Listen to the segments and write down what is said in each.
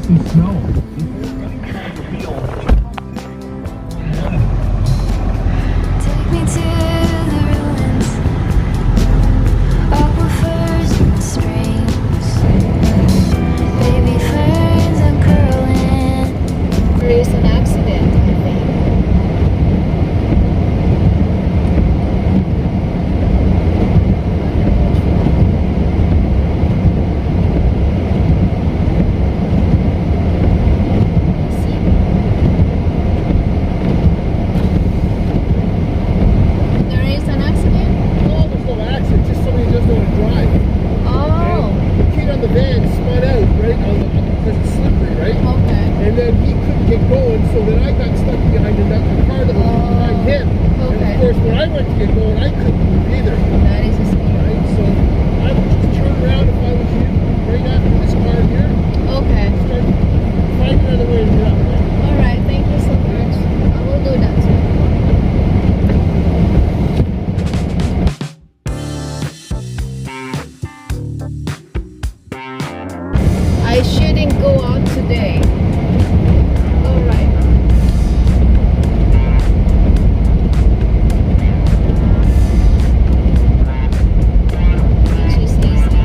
ice and snow. Take me to the ruins, aquifers and springs, baby ferns uncurling. There is an accident, I think. There is an accident? No, there's no accident, just somebody who doesn't want to drive. Oh, The kid on the van spun out, right, because it's slippery, right? okay. And then he couldn't get going, so then I got stuck behind the car that was behind him. And Okay. of course, when I went to get going, I couldn't move either. That is a scary. Right? So I would just turn around if I was you, right after this car here, Okay. start find another way to get out there. All right. Thank you so much. I will do that too. I shouldn't go out today. All right. Which is easy.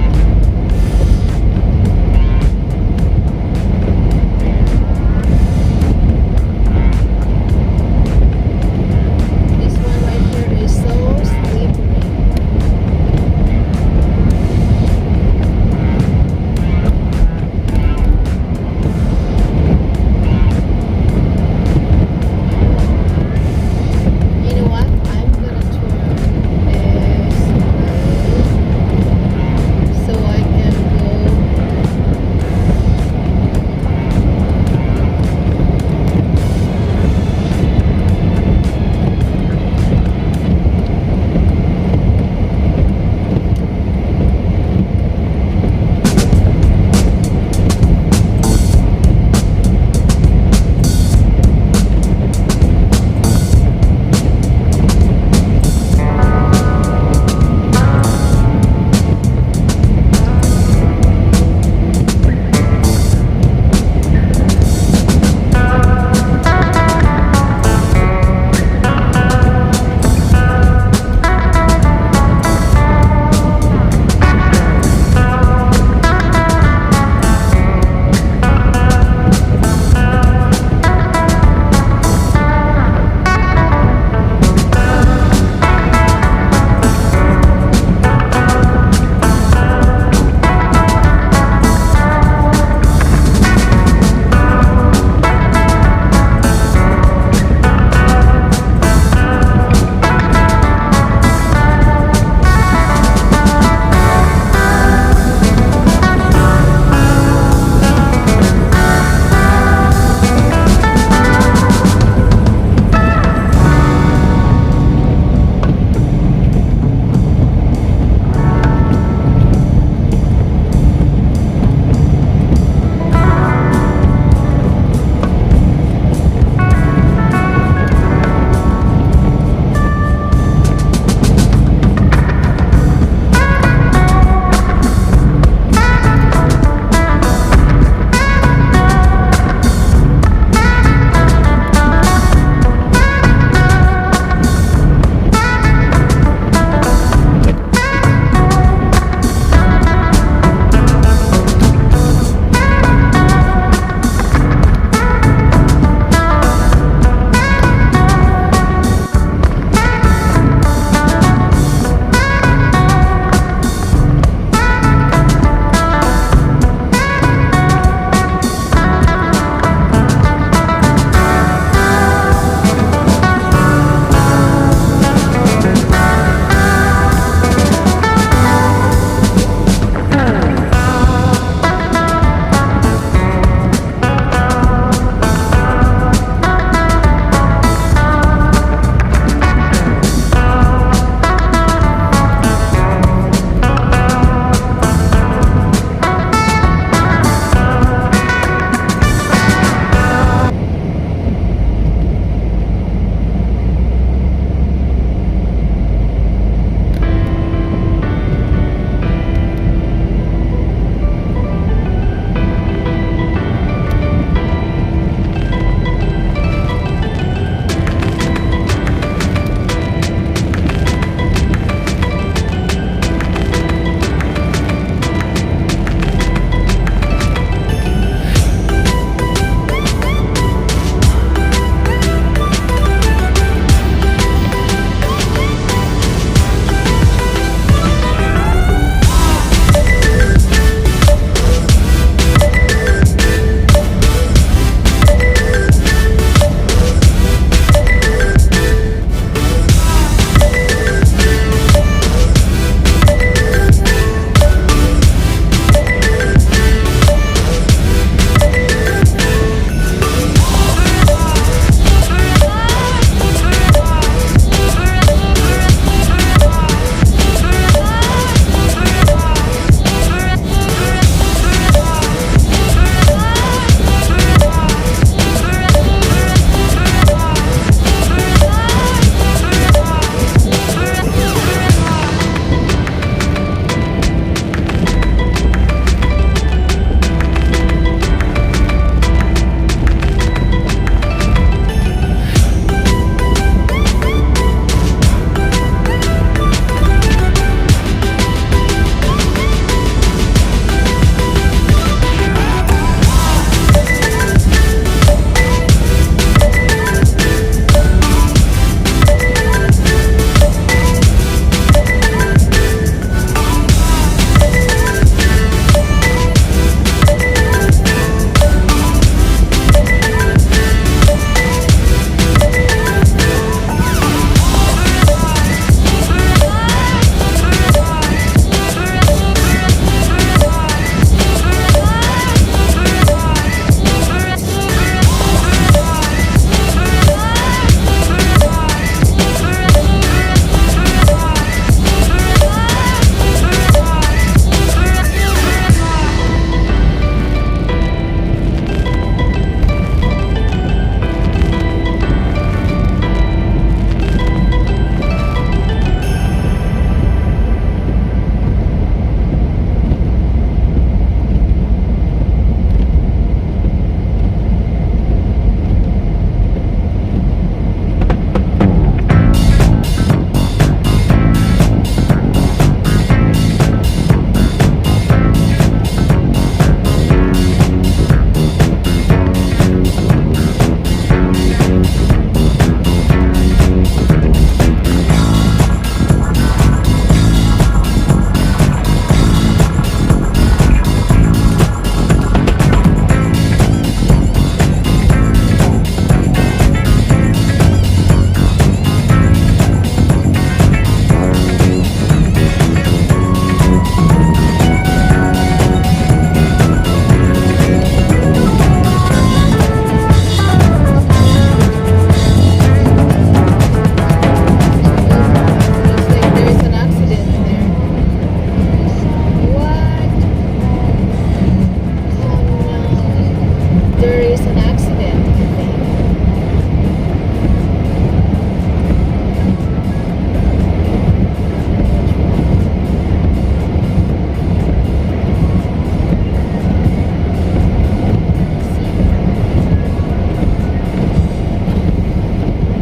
there is an accident, I think.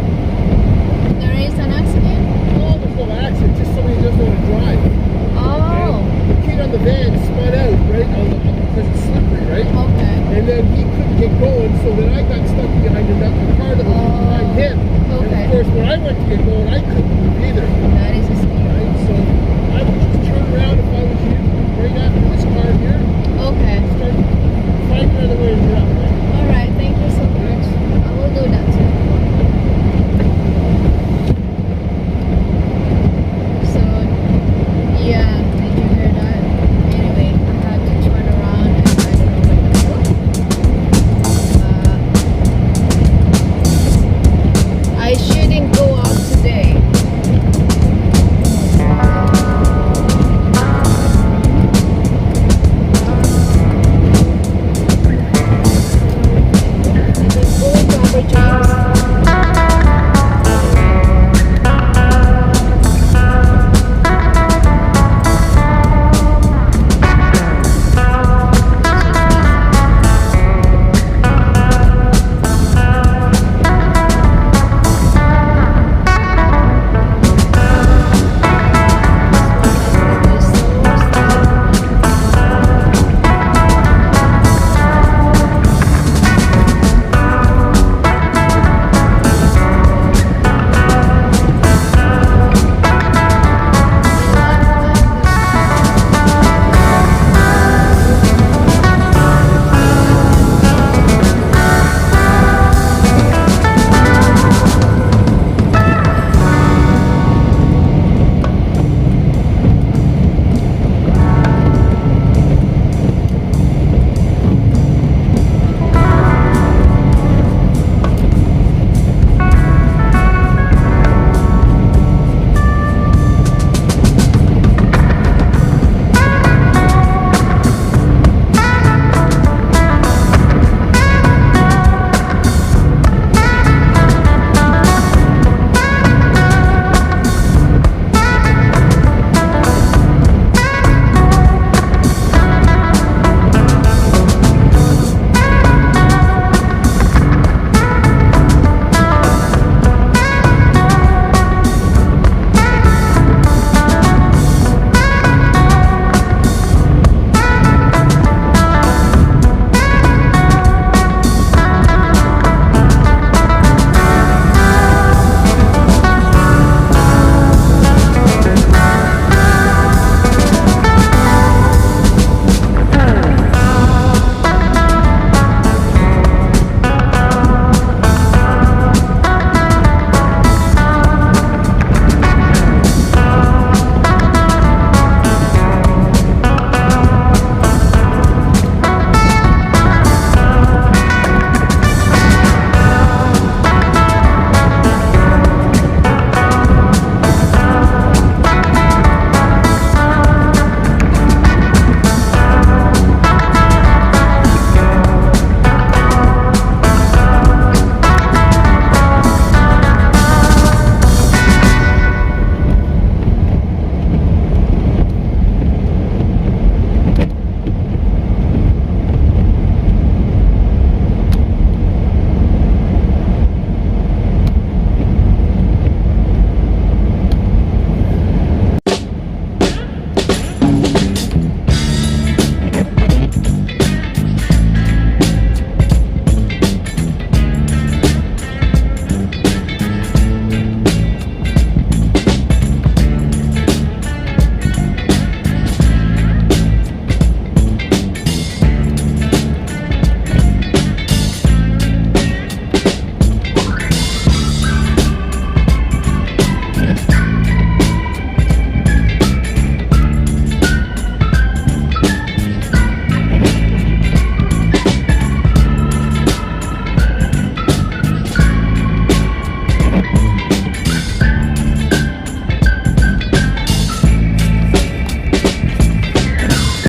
There is an accident? No, there's no accident. Just somebody doesn't want to drive. Oh, The kid on the van spun out, right, because it's slippery, right? okay. And then he couldn't get going, so then I got stuck behind another car that was behind him. And Okay. of course, when I went to get going, I couldn't move either. That is a speed. Right? So I would just turn around if I was you, right after this car here, Okay. start find another way to